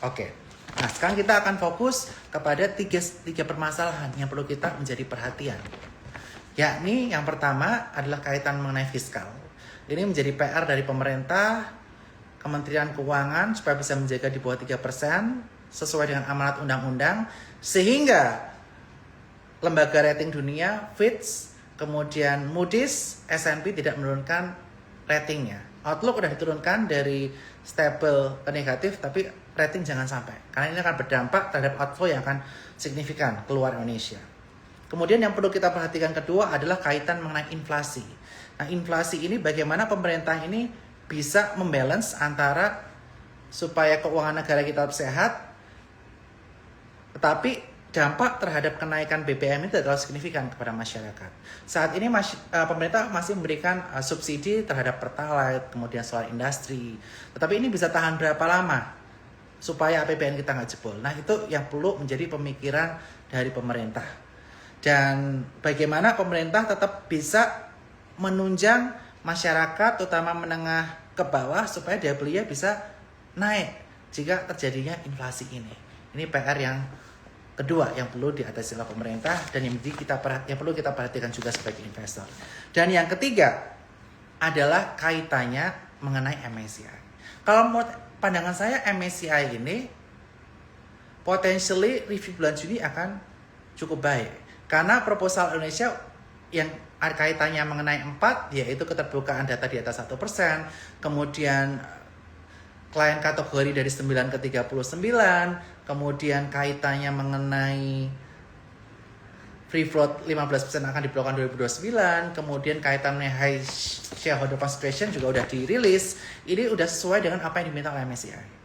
Oke. Nah, sekarang kita akan fokus kepada tiga permasalahan yang perlu kita menjadi perhatian. Yakni yang pertama adalah kaitan mengenai fiskal. Ini menjadi PR dari pemerintah, Kementerian Keuangan supaya bisa menjaga di bawah 3% sesuai dengan amanat undang-undang, sehingga lembaga rating dunia, Fitch, kemudian Moody's, S&P tidak menurunkan ratingnya. Outlook udah diturunkan dari stable ke negatif, tapi rating jangan sampai, karena ini akan berdampak terhadap outflow yang akan signifikan keluar Indonesia. Kemudian yang perlu kita perhatikan kedua adalah kaitan mengenai inflasi. Nah, inflasi ini bagaimana pemerintah ini bisa membalance antara supaya keuangan negara kita tetap sehat, tetapi dampak terhadap kenaikan BBM ini tidak terlalu signifikan kepada masyarakat. Saat ini pemerintah masih memberikan subsidi terhadap Pertalite, kemudian solar industri. Tetapi ini bisa tahan berapa lama supaya APBN kita nggak jebol. Nah, itu yang perlu menjadi pemikiran dari pemerintah. Dan bagaimana pemerintah tetap bisa menunjang masyarakat, terutama menengah ke bawah, supaya daya belinya bisa naik jika terjadinya inflasi ini. Ini PR yang kedua yang perlu diatasi oleh pemerintah dan yang perlu kita perhatikan juga sebagai investor. Dan yang ketiga adalah kaitannya mengenai MSCI. Kalau menurut pandangan saya, MSCI ini potentially review bulan Juni akan cukup baik. Karena proposal Indonesia yang kaitannya mengenai 4, yaitu keterbukaan data di atas 1%, kemudian klien kategori dari 9 ke 39, kemudian kaitannya mengenai free float 15% akan diberlakukan 2029, kemudian kaitan mengenai high shareholder concentration juga udah dirilis. Ini udah sesuai dengan apa yang diminta oleh MSCI.